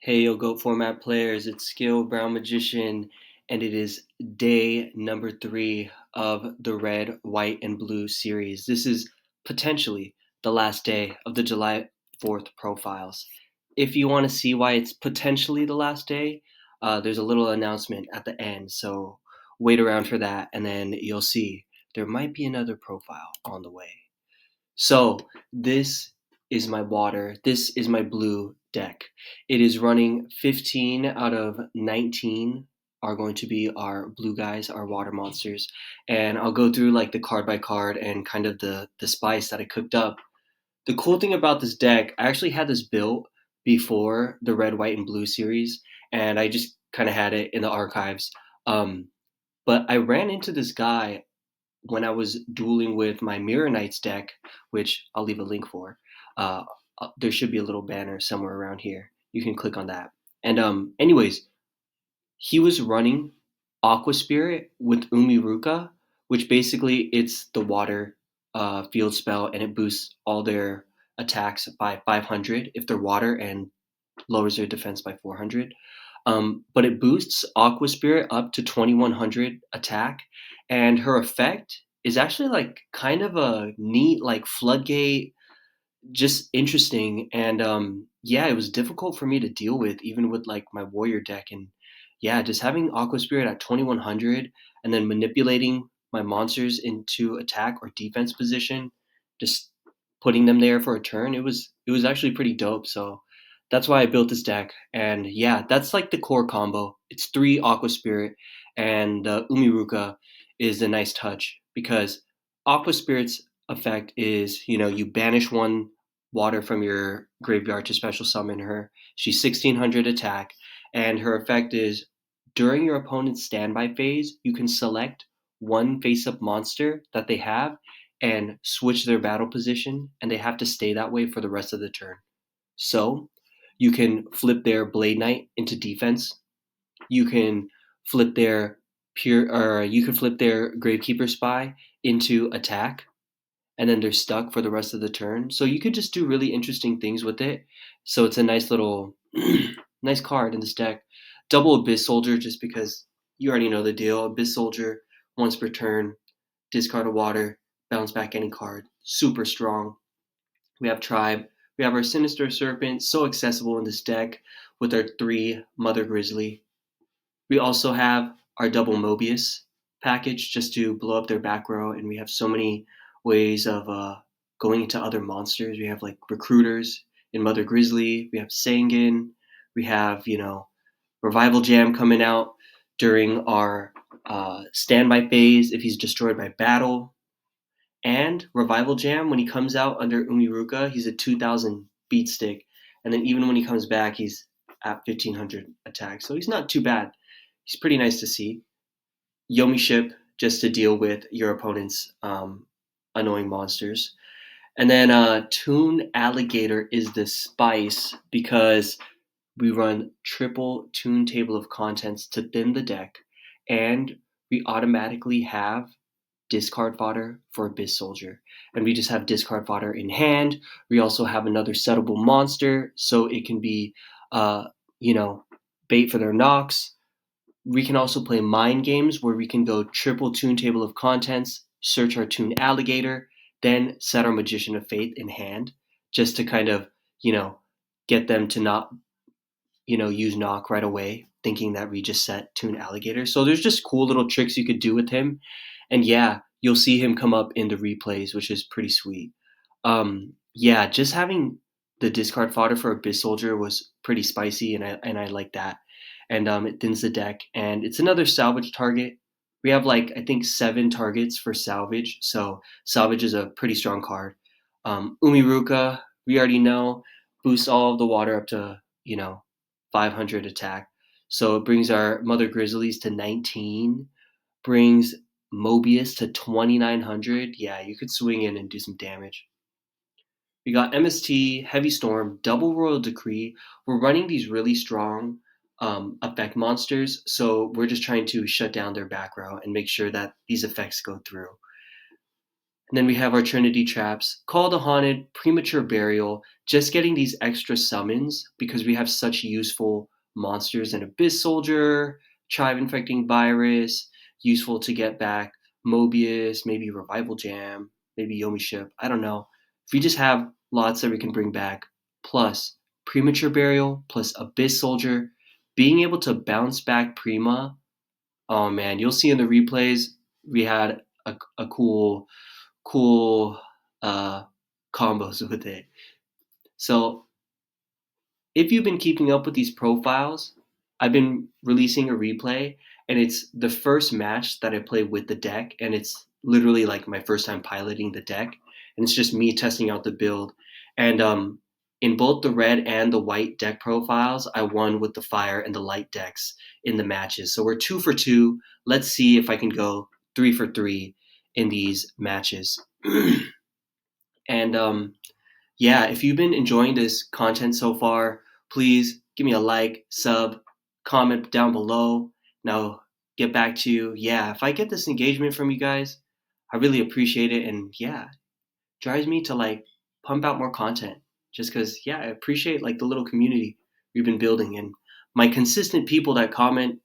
Hey, yo, GOAT format players, it's Skill Brown Magician, and it is day number 3 of the Red, White, and Blue series. This is potentially the last day of the July 4th profiles. If you want to see why it's potentially the last day, there's a little announcement at the end, so wait around for that, and then you'll see there might be another profile on the way. So this is my water. This is my blue deck. It is running 15 out of 19 are going to be our blue guys, our water monsters. And I'll go through like the card by card and kind of the spice that I cooked up. The cool thing about this deck, I actually had this built before the red, white, and blue series, and I just kind of had it in the archives. Um, but I ran into this guy when I was dueling with my Mirror Knights deck, which I'll leave a link for. uh, there should be a little banner somewhere around here. You can click on that. And anyways, he was running Aqua Spirit with Umiruka, which basically it's the water field spell, and it boosts all their attacks by 500 if they're water, and lowers their defense by 400. But it boosts Aqua Spirit up to 2100 attack, and her effect is actually like kind of a neat like floodgate, just interesting. And yeah, it was difficult for me to deal with even with like my warrior deck. And yeah, just having Aqua Spirit at 2100 and then manipulating my monsters into attack or defense position, just putting them there for a turn, it was actually pretty dope. So that's why I built this deck. And yeah, that's like the core combo. It's 3 Aqua Spirit, and Umiruka is a nice touch because Aqua Spirit's effect is, you banish one water from your graveyard to special summon her. She's 1600 attack, and her effect is during your opponent's standby phase, you can select one face up monster that they have and switch their battle position, and they have to stay that way for the rest of the turn. So you can flip their Blade Knight into defense. You can flip their you can flip their Gravekeeper Spy into attack, and then they're stuck for the rest of the turn. So you could just do really interesting things with it. So it's a nice little nice card in this deck. Double Abyss Soldier, just because you already know the deal. Abyss Soldier, once per turn, discard a water, bounce back any card. Super strong. We have Tribe. We have our Sinister Serpent, so accessible in this deck with our 3 Mother Grizzly. We also have our double Mobius package just to blow up their back row, and we have so many ways of going into other monsters. We have like Recruiters in Mother Grizzly. We have Sangan. We have, Revival Jam coming out during our standby phase if he's destroyed by battle. And Revival Jam, when he comes out under Umiruka, he's a 2000 beat stick. And then even when he comes back, he's at 1500 attack. So he's not too bad. He's pretty nice to see. Yomi Ship, just to deal with your opponent's annoying monsters. And then Toon Alligator is the spice because we run triple Toon Table of Contents to thin the deck, and we automatically have discard fodder for Abyss Soldier. And we just have discard fodder in hand. We also have another settable monster, so it can be, uh, you know, bait for their knocks. We can also play mind games where we can go triple Toon Table of Contents, search our Toon Alligator, then set our Magician of Faith in hand, just to kind of, you know, get them to not, use knock right away, thinking that we just set Toon Alligator. So there's just cool little tricks you could do with him. And yeah, you'll see him come up in the replays, which is pretty sweet. Yeah, just having the discard fodder for Abyss Soldier was pretty spicy, and I like that. And it thins the deck, and it's another salvage target. We have like I think 7 targets for salvage, so salvage is a pretty strong card. Umiruka, we already know, boosts all of the water up to 500 attack, so it brings our Mother Grizzlies to 19, brings Mobius to 2900. Yeah, you could swing in and do some damage. We got MST, Heavy Storm, Double Royal Decree. We're running these really strong effect monsters, so we're just trying to shut down their back row and make sure that these effects go through. And then we have our Trinity traps. Call the Haunted, Premature Burial, just getting these extra summons because we have such useful monsters. An Abyss Soldier, Chive Infecting Virus, useful to get back Mobius, maybe Revival Jam, maybe Yomi Ship. I don't know. If we just have lots that we can bring back, plus Premature Burial, plus Abyss Soldier, being able to bounce back Prima, oh man, you'll see in the replays, we had a cool combos with it. So if you've been keeping up with these profiles, I've been releasing a replay, and it's the first match that I play with the deck, and it's literally like my first time piloting the deck, and it's just me testing out the build. And in both the red and the white deck profiles, I won with the fire and the light decks in the matches. So we're 2 for 2. Let's see if I can go 3 for 3 in these matches. And yeah, if you've been enjoying this content so far, please give me a like, sub, comment down below. Now, get back to you. Yeah, if I get this engagement from you guys, I really appreciate it. And yeah, drives me to like pump out more content just because, yeah, I appreciate like the little community we've been building. And my consistent people that comment,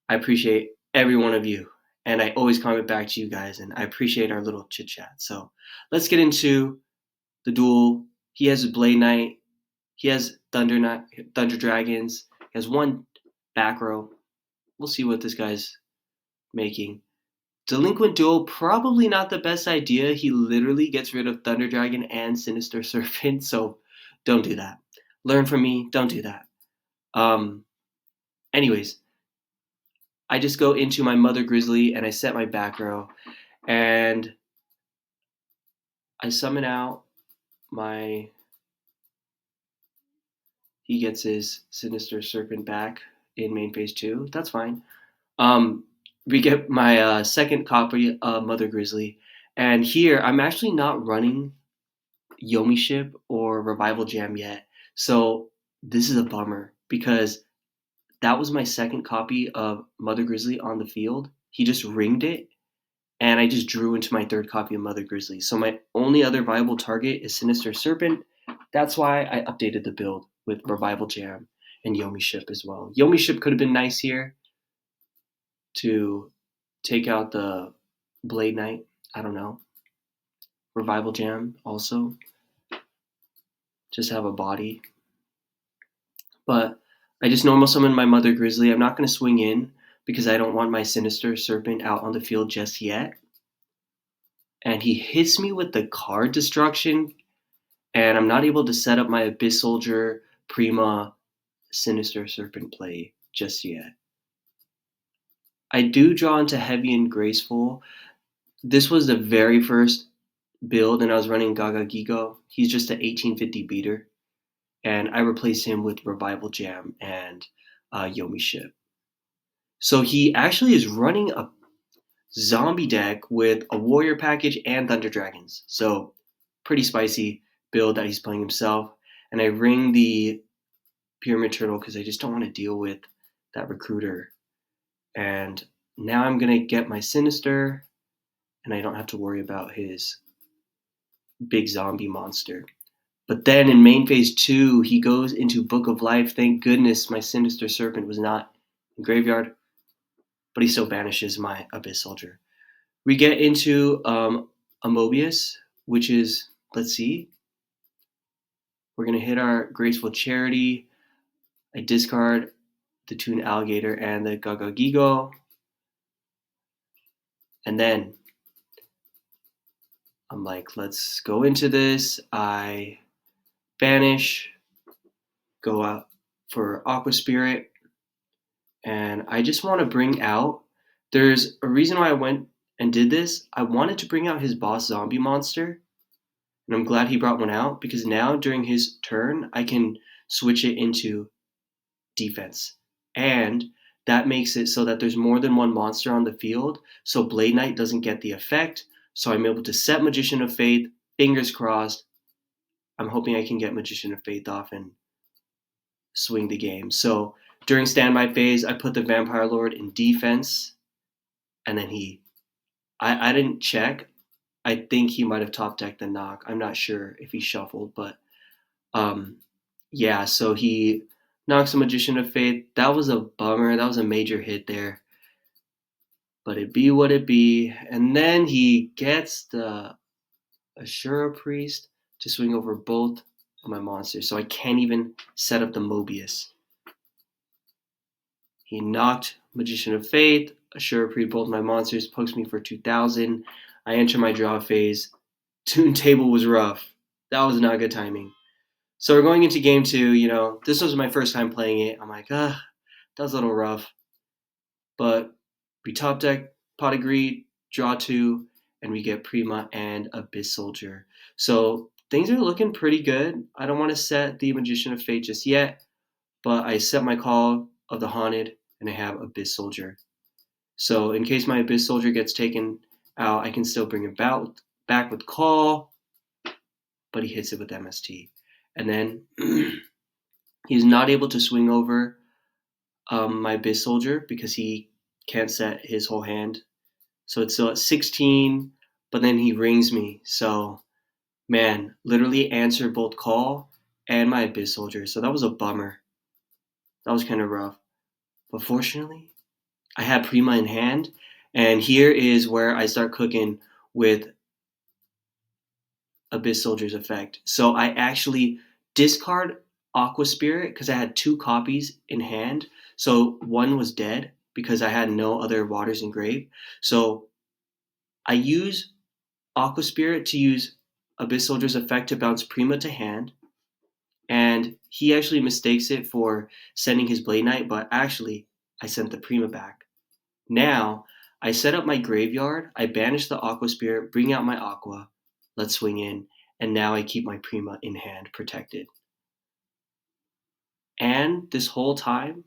I appreciate every one of you. And I always comment back to you guys. And I appreciate our little chit chat. So let's get into the duel. He has a Blade Knight. He has Thunder Dragons. He has one back row. We'll see what this guy's making. Delinquent Duel, probably not the best idea. He literally gets rid of Thunder Dragon and Sinister Serpent, so don't do that. Learn from me. Don't do that. Anyways, I just go into my Mother Grizzly and I set my back row, and I summon out my. He gets his Sinister Serpent back in main phase 2. That's fine. We get my second copy of Mother Grizzly, and here I'm actually not running Yomi Ship or Revival Jam yet. So this is a bummer because that was my second copy of Mother Grizzly on the field. He just ringed it, and I just drew into my third copy of Mother Grizzly. So my only other viable target is Sinister Serpent. That's why I updated the build with Revival Jam and Yomi Ship as well. Yomi Ship could have been nice here to take out the Blade Knight. I don't know. Revival Jam also. Just have a body. But I just normal summon my Mother Grizzly. I'm not going to swing in because I don't want my Sinister Serpent out on the field just yet. And he hits me with the card destruction, and I'm not able to set up my Abyss Soldier, Prima, Sinister Serpent play just yet. I do draw into Heavy and Graceful. This was the very first build, and I was running Gaga Gigo. He's just an 1850 beater, and I replaced him with Revival Jam and Yomi Ship. So he actually is running a zombie deck with a warrior package and Thunder Dragons. So pretty spicy build that he's playing himself. And I ring the Pyramid Turtle because I just don't want to deal with that recruiter. And now I'm going to get my Sinister, and I don't have to worry about his big zombie monster. But then in main phase 2, he goes into Book of Life. Thank goodness my Sinister Serpent was not in graveyard, but he still banishes my Abyss Soldier. We get into a Mobius, which is, let's see, we're going to hit our Graceful Charity. I discard the Toon Alligator and the Gaga Gigo. And then I'm like, let's go into this. I banish, go out for Aqua Spirit, and I just want to bring out, there's a reason why I went and did this. I wanted to bring out his boss zombie monster, and I'm glad he brought one out because now during his turn, I can switch it into defense. And that makes it so that there's more than one monster on the field, so Blade Knight doesn't get the effect. So I'm able to set Magician of Faith, fingers crossed. I'm hoping I can get Magician of Faith off and swing the game. So during standby phase, I put the Vampire Lord in defense, and then I didn't check I think he might have top decked the knock. I'm not sure if he shuffled, but um, yeah. So he knocks the Magician of Faith. That was a bummer. That was a major hit there. But it be what it be. And then he gets the Ashura Priest to swing over both of my monsters, so I can't even set up the Mobius. He knocked Magician of Faith, Ashura Priest both my monsters, pokes me for 2,000. I enter my draw phase. Toon table was rough. That was not good timing. So we're going into game 2. This was my first time playing it. I'm like, that was a little rough. But we top deck Pot of Greed, draw 2, and we get Prima and Abyss Soldier. So things are looking pretty good. I don't want to set the Magician of Fate just yet, but I set my Call of the Haunted, and I have Abyss Soldier. So in case my Abyss Soldier gets taken out, I can still bring it back with Call, but he hits it with MST. And then he's not able to swing over my Abyss Soldier because he can't set his whole hand. So it's still at 16, but then he rings me. So, man, literally answered both Call and my Abyss Soldier. So that was a bummer. That was kind of rough. But fortunately, I had Prima in hand. And here is where I start cooking with Abyss Soldier's effect. So I actually discard Aqua Spirit because I had 2 copies in hand. So one was dead because I had no other waters in grave. So I use Aqua Spirit to use Abyss Soldier's effect to bounce Prima to hand, and he actually mistakes it for sending his Blade Knight, but actually, I sent the Prima back. Now, I set up my graveyard, I banish the Aqua Spirit, bring out my Aqua, let's swing in, and now I keep my Prima in hand protected. And this whole time,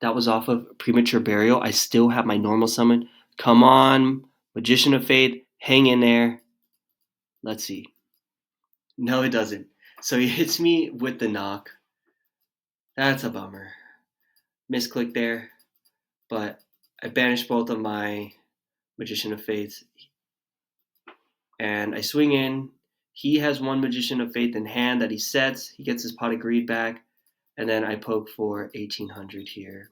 that was off of Premature Burial, I still have my normal summon. Come on, Magician of Faith, hang in there. Let's see. No, it doesn't. So he hits me with the knock. That's a bummer. Misclick there. But I banished both of my Magician of Faith. And I swing in. He has 1 Magician of Faith in hand that he sets. He gets his Pot of Greed back. And then I poke for 1,800 here.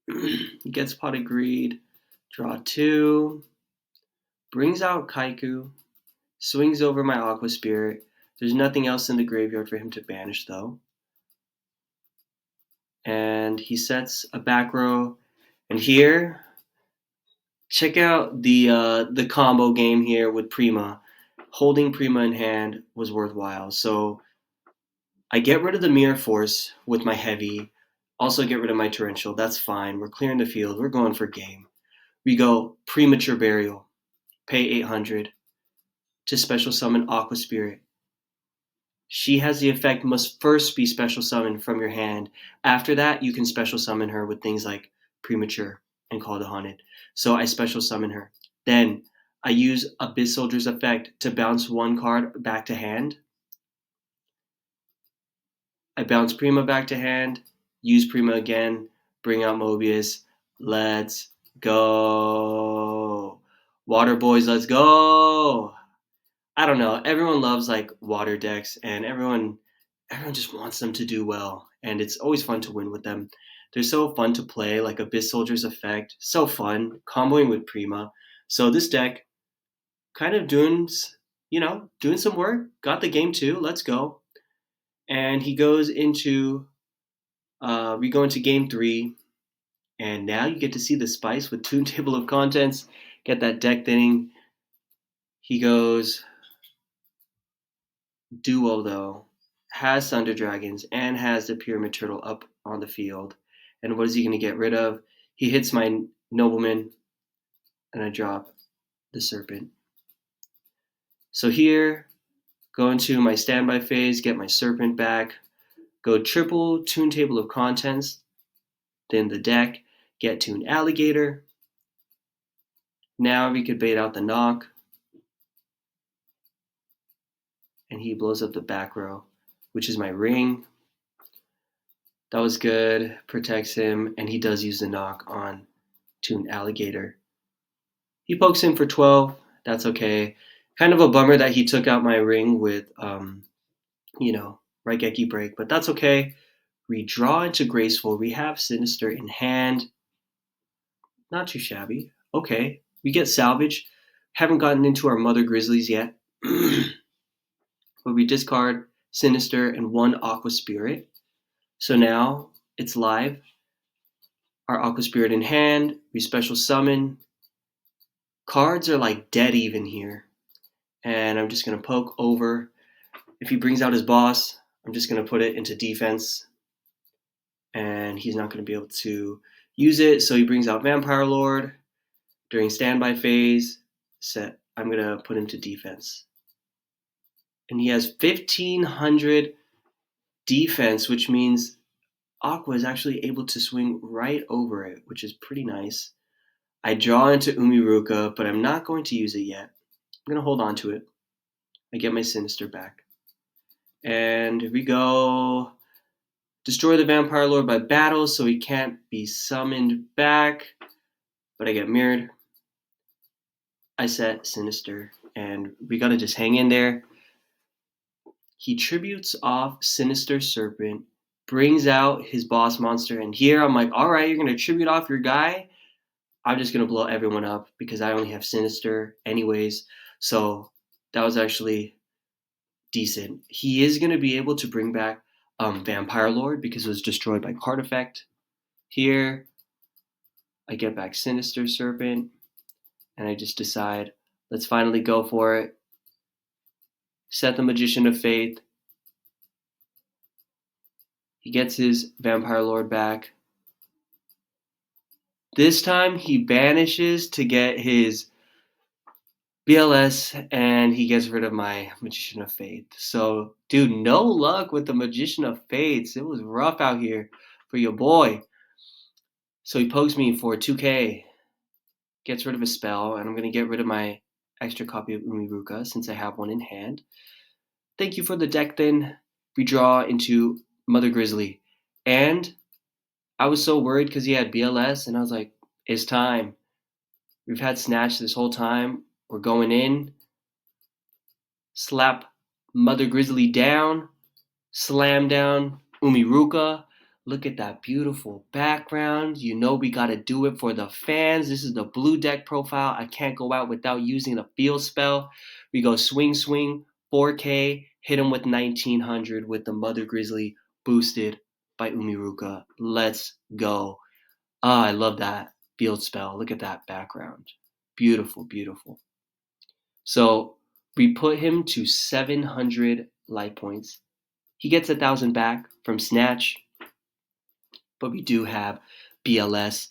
He gets Pot of Greed. Draw 2. Brings out Kaiku. Swings over my Aqua Spirit. There's nothing else in the graveyard for him to banish, though. And he sets a back row. And here, check out the combo game here with Prima. Holding Prima in hand was worthwhile. So I get rid of the Mirror Force with my heavy. Also get rid of my Torrential. That's fine. We're clearing the field. We're going for game. We go Premature Burial. Pay 800 to special summon Aqua Spirit. She has the effect must first be special summoned from your hand. After that, you can special summon her with things like Premature and Call the Haunted. So I special summon her. Then I use Abyss Soldier's effect to bounce 1 card back to hand. I bounce Prima back to hand, use Prima again, bring out Mobius. Let's go. Waterbois, let's go. I don't know. Everyone loves like water decks, and everyone just wants them to do well, and it's always fun to win with them. They're so fun to play, like Abyss Soldier's effect, so fun comboing with Prima. So this deck, kind of doing some work. Got the game 2. Let's go. And he goes into we go into game 3, and now you get to see the spice with Toon Table of Contents. Get that deck thinning. He goes duo though, has Thunder Dragons and has the Pyramid Turtle up on the field. And what is he going to get rid of? He hits my Nobleman, and I drop the Serpent. So here, go into my standby phase, get my Serpent back, go triple Toon Table of Contents, then the deck, get Toon Alligator. Now we could bait out the knock, and he blows up the back row, which is my ring. That was good. Protects him, and he does use the knock on Toon Alligator. He pokes him for 12. That's okay. Kind of a bummer that he took out my ring with, Raigeki Break, but that's okay. Redraw into Graceful. We have Sinister in hand. Not too shabby. Okay. We get Salvage. Haven't gotten into our Mother Grizzlies yet. But we discard Sinister and one Aqua Spirit. So now it's live. Our Aqua Spirit in hand. We special summon. Cards are like dead even here. And I'm just going to poke over. If he brings out his boss, I'm just going to put it into defense. And he's not going to be able to use it. So he brings out Vampire Lord. During standby phase, I'm going to put him to defense. And he has 1,500 defense, which means Aqua is actually able to swing right over it, which is pretty nice. I draw into Umiruka, but I'm not going to use it yet. I'm going to hold on to it. I get my Sinister back. And here we go. Destroy the Vampire Lord by battle, so he can't be summoned back. But I get mirrored. I set Sinister, and we gotta just hang in there. He tributes off Sinister Serpent, brings out his boss monster, and here I'm like, all right, you're gonna tribute off your guy? I'm just gonna blow everyone up because I only have Sinister anyways. So that was actually decent. He is gonna be able to bring back Vampire Lord because it was destroyed by card effect. Here, I get back Sinister Serpent, and I just decide, let's finally go for it. Set the Magician of Faith. He gets his Vampire Lord back. This time he banishes to get his BLS, and he gets rid of my Magician of Faith. So, dude, no luck with the Magician of Fates. It was rough out here for your boy. So he pokes me for 2k, gets rid of a spell, and I'm going to get rid of my extra copy of Umiruka since I have one in hand. Thank you for the deck then. Redraw into Mother Grizzly. And I was so worried because he had BLS, and I was like, it's time. We've had Snatch this whole time. We're going in. Slap Mother Grizzly down. Slam down Umiruka. Look at that beautiful background. You know we got to do it for the fans. This is the blue deck profile. I can't go out without using the field spell. We go swing, 4K. Hit him with 1900 with the Mother Grizzly boosted by Umiruka. Let's go. I love that field spell. Look at that background. Beautiful, beautiful. So we put him to 700 life points. He gets 1,000 back from Snatch, but we do have BLS,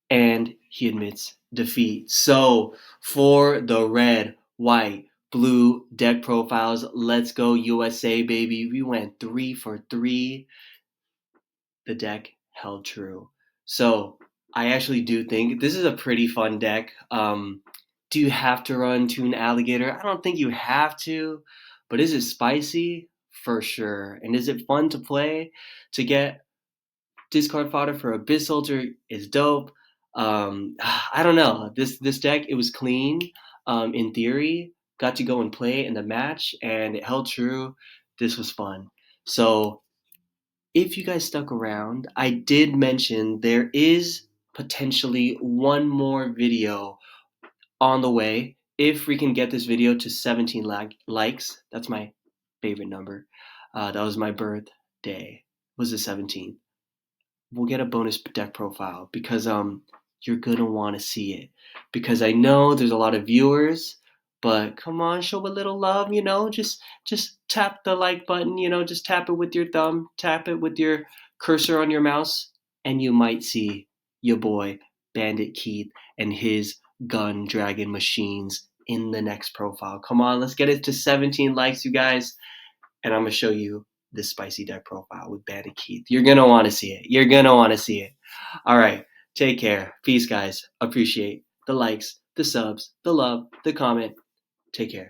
and he admits defeat. So for the red, white, blue deck profiles, let's go USA, baby. We went 3 for 3. The deck held true. So I actually do think this is a pretty fun deck. Do you have to run Toon Alligator? I don't think you have to, but is it spicy? For sure. And is it fun to play? To get discard fodder for Abyss Soldier is dope. I don't know. This deck, it was clean. In theory, got to go and play in the match, and it held true. This was fun. So if you guys stuck around, I did mention there is potentially one more video on the way. If we can get this video to 17 likes, that's my favorite number. That was my birthday. Was the 17th. We'll get a bonus deck profile because you're gonna want to see it. Because I know there's a lot of viewers, but come on, show a little love. Just tap the like button. Just tap it with your thumb, tap it with your cursor on your mouse, and you might see your boy Bandit Keith and his gun dragon machines in the next profile. Come on, let's get it to 17 likes, you guys, and I'm gonna show you this spicy deck profile with Bandit Keith. You're gonna want to see it. You're gonna want to see it. All right, take care. Peace, guys. Appreciate the likes, the subs, the love, the comment. Take care.